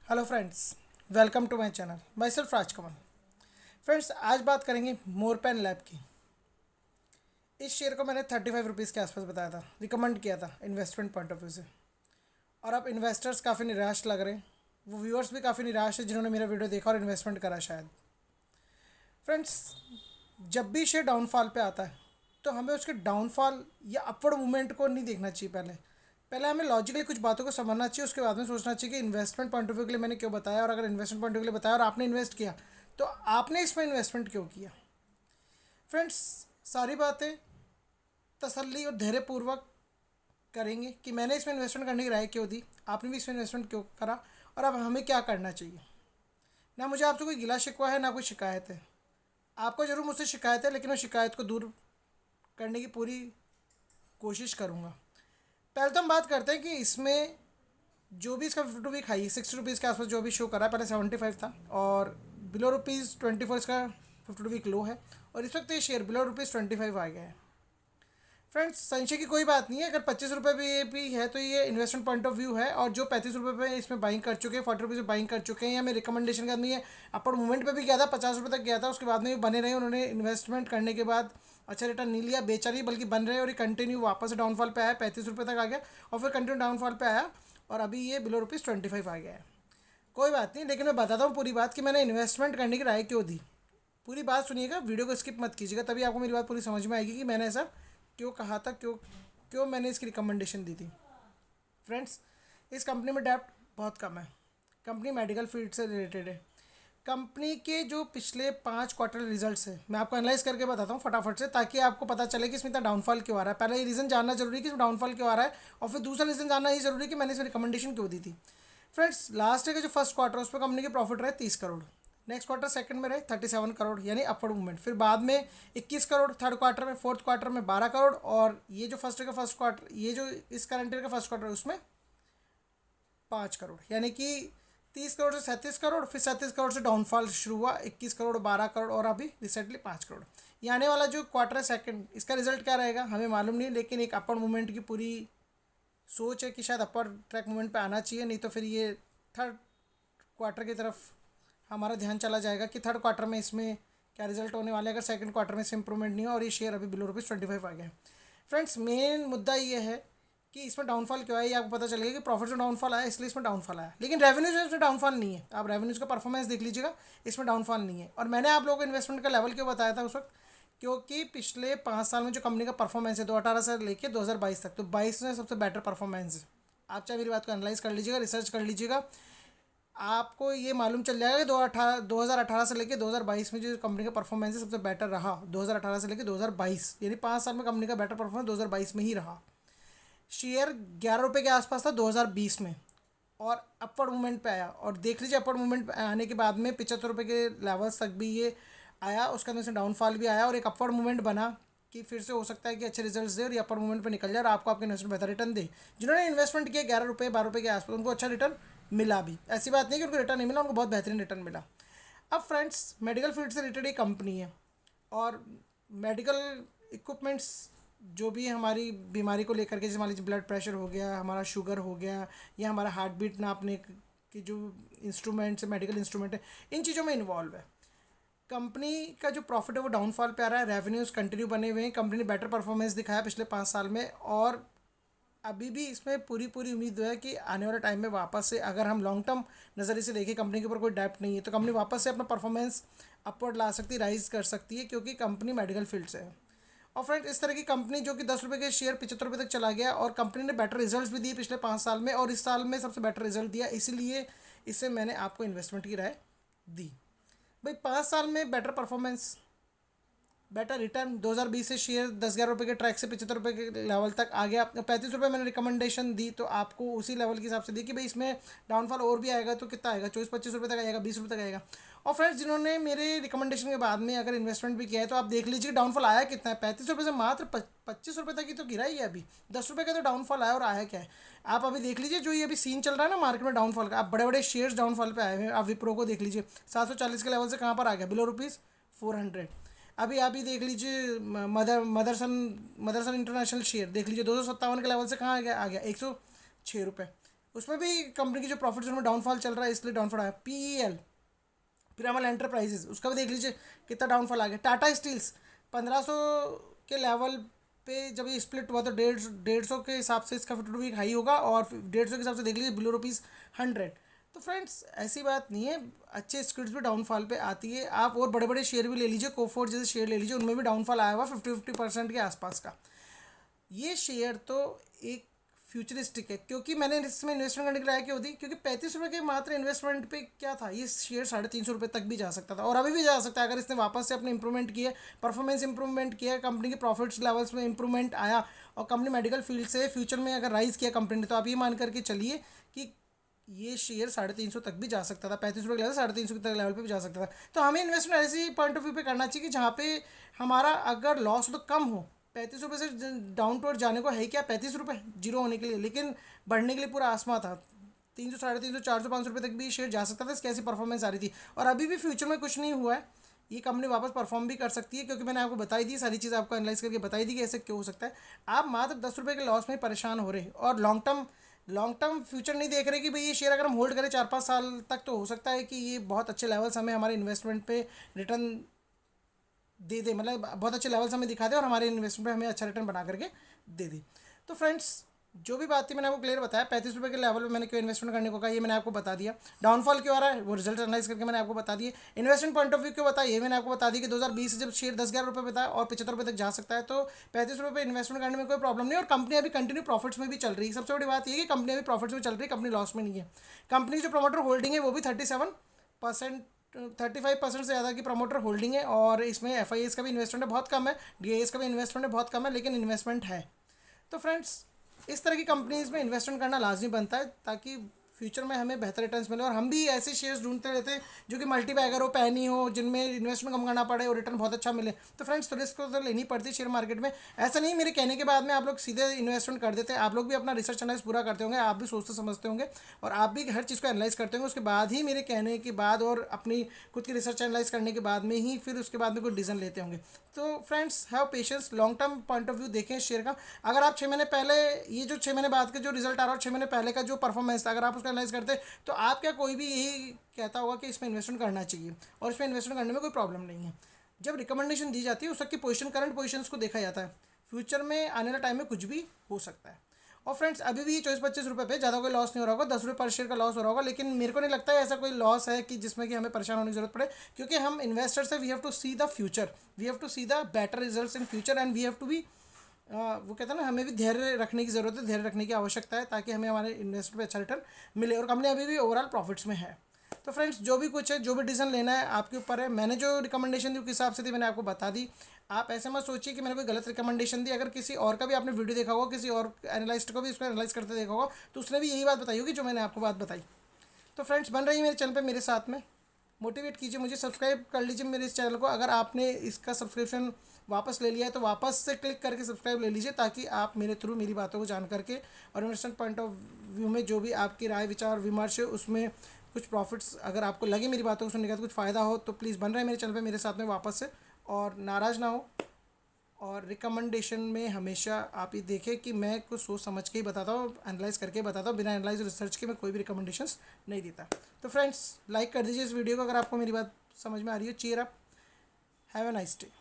Hello friends, welcome to my channel. Myself Rajkamal. Friends, आज बात करेंगे मोर पेन लैब की। इस शेयर को मैंने 35 रुपीज़ के आसपास बताया था, रिकमेंड किया था इन्वेस्टमेंट पॉइंट ऑफ व्यू से। और अब इन्वेस्टर्स काफ़ी निराश लग रहे हैं। वो व्यूअर्स भी काफ़ी निराश है जिन्होंने मेरा वीडियो देखा और इन्वेस्टमेंट करा शायद। फ्रेंड्स, जब भी शेयर डाउनफॉल पे आता है तो हमें उसके डाउनफॉल या अपवर्ड मूवमेंट को नहीं देखना चाहिए। पहले पहले हमें लॉजिकली कुछ बातों को समझना चाहिए, उसके बाद में सोचना चाहिए कि इन्वेस्टमेंट पॉइंट ऑफ व्यू के लिए मैंने क्यों बताया, और अगर इन्वेस्टमेंट पॉइंट ऑफ व्यू के लिए बताया और आपने इन्वेस्ट किया तो आपने इसमें इन्वेस्टमेंट क्यों किया। फ्रेंड्स, सारी बातें तसल्ली और धैर्यपूर्वक करेंगे कि मैंने इसमें इन्वेस्टमेंट करने की राय क्यों दी, आपने भी इसमें इन्वेस्टमेंट क्यों करा, और अब हमें क्या करना चाहिए। ना मुझे आपसे कोई गिला शिकवा है, ना कोई शिकायत है। आपको ज़रूर मुझसे शिकायत है, लेकिन मैं शिकायत को दूर करने की पूरी कोशिश करूँगा। पहले तो हम बात करते हैं कि इसमें जो भी इसका 52 वीक हाई 60 रुपीज़ के आसपास जो भी शो कर रहा है, पहले 75 था, और बिलो ₹24 इसका 52 वीक लो है, और इस वक्त ये शेयर बिलो ₹25 आ गया है। फ्रेंड्स, संशय की कोई बात नहीं है। अगर 25 रुपये भी है तो ये इन्वेस्टमेंट पॉइंट ऑफ व्यू है, और जो 35 रुपये पे इसमें बाइंग कर चुके हैं, 40 रुपीज़ में बाइंग कर चुके हैं, या मेरे रिकमेंडेशन के बाद में ये अपर मूवमेंट पे भी गया था, 50 रुपये तक गया था, उसके बाद में ये बने रहे। उन्होंने इन्वेस्टमेंट करने के बाद अच्छा रिटर्न नहीं लिया, बेचा नहीं, बल्कि बन रहे, और ये कंटिन्यू वापस डाउनफॉल पे आया, 35 रुपये तक आ गया, और फिर कंटिन्यू डाउनफॉल पे आया, और अभी ये बिलो ₹25 आ गया है। कोई बात नहीं, लेकिन मैं बताता हूँ पूरी बात कि मैंने इन्वेस्टमेंट करने की राय क्यों दी। पूरी बात सुनिएगा, वीडियो को स्किप मत कीजिएगा, तभी आपको मेरी बात पूरी समझ में आएगी कि मैंने ऐसा क्यों कहा था, क्यों क्यों मैंने इसकी रिकमेंडेशन दी थी। फ्रेंड्स, इस कंपनी में डेप्ट बहुत कम है। कंपनी मेडिकल फील्ड से रिलेटेड है। कंपनी के जो पिछले 5 क्वार्टर रिजल्ट्स है, मैं आपको एनालाइज करके बताता हूँ फटाफट से, ताकि आपको पता चले कि इसमें इतना डाउनफॉल क्यों आ रहा है। पहले ये रीज़न जानना जरूरी है कि इसमें डाउनफॉल क्यों आ रहा है, और फिर दूसरा रीज़न जानना ये जरूरी है कि मैंने इसमें रिकमेंडेशन क्यों दी थी। फ्रेंड्स, लास्ट ईयर का जो फर्स्ट क्वार्टर उस पर कंपनी के प्रॉफिट रहे 30 करोड़। नेक्स्ट क्वार्टर सेकंड में रहे 37 करोड़, यानी अपवर्ड मूवमेंट। फिर बाद में 21 करोड़ थर्ड क्वार्टर में, फोर्थ क्वार्टर में 12 करोड़, और ये जो फर्स्ट ईयर का फर्स्ट क्वार्टर, ये जो इस करंट ईयर का फर्स्ट क्वार्टर उसमें 5 करोड़, यानी कि 30 करोड़ से 37 करोड़, फिर 37 करोड़ से डाउनफॉल शुरू हुआ, 21 करोड़, 12 करोड़, और अभी रिसेंटली 5 करोड़। ये आने वाला जो क्वार्टर है सेकंड, इसका रिजल्ट क्या रहेगा हमें मालूम नहीं, लेकिन एक अपवर्ड मूवमेंट की पूरी सोच है कि शायद अपर ट्रैक मूवमेंट पे आना चाहिए, नहीं तो फिर ये थर्ड क्वार्टर की तरफ हमारा ध्यान चला जाएगा कि थर्ड क्वार्टर में इसमें क्या रिजल्ट होने वाले हैं, अगर सेकंड क्वार्टर में से इंप्रूवमेंट नहीं हो और ये शेयर अभी बिलो ₹25 आ गया है। फ्रेंड्स, मेन मुद्दा ये है कि इसमें डाउनफॉल क्यों आया, ये आपको पता चलेगा कि प्रॉफिट में डाउनफॉल आया इसलिए इसमें डाउनफॉल आया, लेकिन रेवेन्यूज में इसमें डाउनफॉल नहीं है। आप रेवेन्यूज का परफॉर्मेंस देख लीजिएगा, इसमें डाउनफॉल नहीं है। और मैंने आप लोगों को इन्वेस्टमेंट का लेवल क्यों बताया था उस वक्त, क्योंकि पिछले 5 साल में जो कंपनी का परफॉर्मेंस है 2018 से लेके 2022 तक, तो 22 में सबसे बेटर परफॉर्मेंस है। आप चाहे मेरी बात को एनालाइज कर लीजिएगा, रिसर्च कर लीजिएगा, आपको ये मालूम चल जाएगा कि 2018 से लेकर 2022 में जो कंपनी का परफॉर्मेंस है सबसे बेटर रहा। 2018 से लेकर 2022, यानी 5 साल में कंपनी का बेटर परफॉर्मेंस 2022 में ही रहा। शेयर 11 रुपये के आसपास था 2020 में, और अपवर्ड मूवमेंट पे आया, और देख लीजिए अपवर्ड मूवमेंट आने के बाद में 75 रुपये के लेवल्स तक भी ये आया, उसके अंदर से डाउनफॉल भी आया, और एक अपवर्ड मूवमेंट बना कि फिर से हो सकता है कि अच्छे रिजल्ट्स दे और ये अपर मूवमेंट पे निकल जाए और आपको आपके इन्वेस्टमेंट बेहतर रिटर्न दे। जिन्होंने इन्वेस्टमेंट किया 11 रुपये 12 रुपये के आसपास, उनको अच्छा रिटर्न मिला भी, ऐसी बात नहीं कि उनको रिटर्न नहीं मिला, उनको बहुत बेहतरीन रिटर्न मिला। अब फ्रेंड्स, मेडिकल फील्ड से रिलेटेड एक कंपनी है, और मेडिकल इक्विपमेंट्स जो भी हमारी बीमारी को लेकर के, जैसे मान लीजिए ब्लड प्रेशर हो गया, हमारा शुगर हो गया, या हमारा हार्ट बीट नापने की जो इंस्ट्रूमेंट्स है, मेडिकल इंस्ट्रूमेंट है, इन चीज़ों में इन्वॉल्व है। कंपनी का जो प्रॉफिट है वो डाउनफॉल पे आ रहा है, रेवेन्यूज़ कंटिन्यू बने हुए हैं, कंपनी ने बेटर परफॉर्मेंस दिखाया पिछले 5 साल में, और अभी भी इसमें पूरी पूरी उम्मीद है कि आने वाले टाइम में वापस से, अगर हम लॉन्ग टर्म नज़रिए से देखें, कंपनी के ऊपर कोई डेप्ट नहीं है, तो कंपनी वापस से अपना परफॉर्मेंस अपवर्ड ला सकती है, राइज कर सकती है, क्योंकि कंपनी मेडिकल फील्ड से है। और फ्रेंड्स, इस तरह की कंपनी जो कि 10 रुपये के शेयर 75 रुपये तक चला गया, और कंपनी ने बेटर रिजल्ट्स भी दिए पिछले 5 साल में, और इस साल में सबसे बेटर रिजल्ट दिया, इसीलिए इससे मैंने आपको इन्वेस्टमेंट की राय दी। भाई, 5 साल में बेटर परफॉर्मेंस, बेटर रिटर्न, 2020 से शेयर 10-11 रुपये के ट्रैक से 75 रुपये के लेवल तक आ गया। 35 रुपये मैंने रिकमेंडेशन दी, तो आपको उसी लेवल के हिसाब से दी कि भाई इसमें डाउनफॉल और भी आएगा तो कितना आएगा, 24-25 रुपये तक आएगा, 20 रुपये तक आएगा। और फ्रेंड्स, जिन्होंने मेरे रिकमेंडेशन के बाद में अगर इन्वेस्टमेंट भी किया है तो आप देख लीजिए डाउनफॉल आया कितना है। 35 रुपये से मात्र 25 रुपये तक ही तो गिरा ही है अभी। 10 रुपये का तो डाउनफॉल आया, और आया क्या है आप अभी देख लीजिए। जो ये अभी सीन चल रहा है ना मार्केट में डाउनफॉल का, आप बड़े बड़े शेयर्स डाउनफॉल पे आए हुए हैं। आप विप्रो को देख लीजिए, 740 के लेवल से कहाँ पर आ गया, बिलो ₹400। अभी आप ही देख लीजिए मदरसन इंटरनेशनल शेयर देख लीजिए, 257 के लेवल से कहाँ आ गया, 106 रुपये। उसमें भी कंपनी की जो प्रॉफिट्स में डाउनफॉल चल रहा है, इसलिए डाउनफॉल आया। पीईएल पिरामल एंटरप्राइजेज, उसका भी देख लीजिए कितना डाउनफॉल आ गया। टाटा स्टील्स 1500 के लेवल पे जब ये स्प्लिट हुआ तो 150 के हिसाब से इसका 52 वीक हाई होगा, और 150 के हिसाब से देख लीजिए बिलो ₹100। तो फ्रेंड्स ऐसी बात नहीं है, अच्छे स्क्रिप्ट भी डाउनफॉल पे आती है। आप और बड़े बड़े शेयर भी ले लीजिए, कोफोर्ट जैसे शेयर ले लीजिए, उनमें भी डाउनफॉल आया हुआ 50% के आसपास का। ये शेयर तो एक फ्यूचरिस्टिक है, क्योंकि मैंने इसमें इन्वेस्टमेंट करने के लिए क्यों दी, क्योंकि 35 रुपये के मात्र इन्वेस्टमेंट पे क्या था, ये शेयर 350 रुपये तक भी जा सकता था, और अभी भी जा सकता है अगर इसने वापस से अपने इंप्रूवमेंट किए, परफॉर्मेंस इंप्रूवमेंट किया, कंपनी के प्रॉफिट्स लेवल्स में इंप्रूवमेंट आया, और कंपनी मेडिकल फील्ड से फ्यूचर में अगर राइज किया कंपनी ने, तो आप ये मान करके चलिए कि ये शेयर 350 तक भी जा सकता था। 35 रुपये के लेवल 350 तक लेवल पे भी जा सकता था। तो हमें इन्वेस्टमेंट ऐसी पॉइंट ऑफ व्यू पे करना चाहिए कि जहाँ पे हमारा अगर लॉस तो कम हो। 35 रुपये से डाउन टू अर्थ जाने को है क्या 35 रुपये जीरो होने के लिए, लेकिन बढ़ने के लिए पूरा आसमां था। 300, 350, 400, 500 रुपये तक भी शेयर जा सकता था, इसकी ऐसी परफॉर्मेंस आ रही थी। और अभी भी फ्यूचर में कुछ नहीं हुआ है, ये कंपनी वापस परफॉर्म भी कर सकती है, क्योंकि मैंने आपको बताई दी सारी चीज़, आपको एनालाइज करके बताई दी कि ऐसे क्यों हो सकता है। आप मात्र 10 रुपये के लॉस में परेशान हो रहे हैं, और लॉन्ग टर्म फ्यूचर नहीं देख रहे कि भाई ये शेयर अगर हम होल्ड करें 4-5 साल तक, तो हो सकता है कि ये बहुत अच्छे लेवल्स हमें हमारे इन्वेस्टमेंट पे रिटर्न दे दे, मतलब बहुत अच्छे लेवल्स हमें दिखा दे और हमारे इन्वेस्टमेंट पे हमें अच्छा रिटर्न बना करके दे दे। तो फ्रेंड्स जो भी बात थी मैंने आपको क्लियर बताया। 35 रुपये के लेवल पे मैंने क्यों इन्वेस्टमेंट करने को कहा, ये मैंने आपको बता दिया। डाउनफॉल क्यों आ रहा है वो रिजल्ट एनालाइज करके मैंने आपको बता दिए। इन्वेस्टमेंट पॉइंट ऑफ व्यू क्यों बताया, ये मैंने आपको बता दी कि 2020 से जब शेयर 10-11 रुपये पे था और 75 रुपये तक जा सकता है, तो 35 रुपये इन्वेस्टमेंट करने में कोई प्रॉब्लम नहीं। और कंपनी अभी कंटिन्यू प्रॉफिट्स में भी चल रही है। सबसे बड़ी बात ये है कि कंपनी अभी प्रॉफिट्स में चल रही है, कंपनी लॉस में नहीं है। कंपनी की जो प्रमोटर होल्डिंग है वो भी 37%, 35% से ज़्यादा की प्रमोटर होल्डिंग है, और इसमें FIS का भी इन्वेस्टमेंट है बहुत कम है, DIS का भी इन्वेस्टमेंट है बहुत कम है, लेकिन इन्वेस्टमेंट है। तो फ्रेंड्स इस तरह की कंपनीज में इन्वेस्टमेंट करना लाजमी बनता है, ताकि फ्यूचर में हमें बेहतर रिटर्न्स मिले। और हम भी ऐसे शेयर्स ढूंढते रहते हैं जो कि मल्टी बैगर हो, पैनी हो, जिनमें इन्वेस्टमेंट कम करना पड़े और रिटर्न बहुत अच्छा मिले। तो फ्रेंड्स तो रिस्क तो लेनी पड़ती है शेयर मार्केट में। ऐसा नहीं मेरे कहने के बाद में आप लोग सीधे इन्वेस्टमेंट कर देते हैं, आप लोग भी अपना रिसर्च एनालाइज पूरा करते होंगे, आप भी सोचते समझते होंगे, और आप भी हर चीज़ को एनालाइज करते होंगे। उसके बाद ही मेरे कहने के बाद और अपनी खुद की रिसर्च एनालाइज करने के बाद में ही फिर उसके बाद में कोई डिसीजन लेते होंगे। तो friends have patience, long term point of view देखें शेयर का। अगर आप 6 महीने पहले, ये जो 6 महीने बाद के जो रिजल्ट आ रहा है और 6 महीने पहले का जो परफॉर्मेंस था, अगर आप उसका एनालाइज करते तो आप क्या कोई भी यही कहता होगा कि इसमें इन्वेस्टमेंट करना चाहिए, और इसमें इन्वेस्टमेंट करने में कोई प्रॉब्लम नहीं है। जब रिकमेंडेशन दी जाती है उस वक्त की पोजीशन, करंट पोजीशंस को देखा जाता है। फ्यूचर में आने वाले टाइम में कुछ भी हो सकता है। और फ्रेंड्स अभी भी 24-25 रुपये पे ज़्यादा कोई लॉस नहीं हो रहा होगा, 10 रुपये पर शेयर का लॉस हो रहा होगा, लेकिन मेरे को नहीं लगता है ऐसा कोई लॉस है कि जिसमें कि हमें परेशान होने की जरूरत पड़े, क्योंकि हम इन्वेस्टर्स है। We have to see the future, we have to see the better results in future, and we have to be वो कहते हैं ना, हमें भी धैर्य रखने की ज़रूरत है, धैर्य रखने की आवश्यकता है, ताकि हमें हमारे इन्वेस्टमेंट पे अच्छा रिटर्न मिले। और कंपनी अभी भी ओवरऑल प्रॉफिट्स में है। तो फ्रेंड्स जो भी कुछ है, जो भी डिसीजन लेना है आपके ऊपर है। मैंने जो रिकमेंडेशन दी उस हिसाब से थी, मैंने आपको बता दी। आप ऐसे मत सोचिए कि मैंने कोई गलत रिकमेंडेशन दी। अगर किसी और का भी आपने वीडियो देखा होगा, किसी और एनालिस्ट को भी इसको एनालाइज करते देखा होगा, तो उसने भी यही बात बताई होगी जो मैंने आपको बात बताई। तो फ्रेंड्स बन रही है मेरे चैनल पे मेरे साथ में, मोटिवेट कीजिए मुझे, सब्सक्राइब कर लीजिए मेरे इस चैनल को। अगर आपने इसका सब्सक्रिप्शन वापस ले लिया है तो वापस से क्लिक करके सब्सक्राइब ले लीजिए, ताकि आप मेरे थ्रू मेरी बातों को जान करके और इन्वेस्टमेंट पॉइंट ऑफ व्यू में जो भी आपकी राय विचार विमर्श है उसमें कुछ प्रॉफिट्स अगर आपको लगे मेरी बातों को सुनने का तो कुछ फ़ायदा हो, तो प्लीज़ बन रहे हैं मेरे चैनल पे मेरे साथ में वापस से, और नाराज़ ना हो। और रिकमेंडेशन में हमेशा आप ये देखें कि मैं कुछ सोच समझ के ही बताता हूँ, एनालाइज करके बताता हूँ, बिना एनालाइज रिसर्च के मैं कोई भी रिकमेंडेशंस नहीं देता। तो फ्रेंड्स लाइक कर दीजिए इस वीडियो को अगर आपको मेरी बात समझ में आ रही है। Cheer up, have a nice day.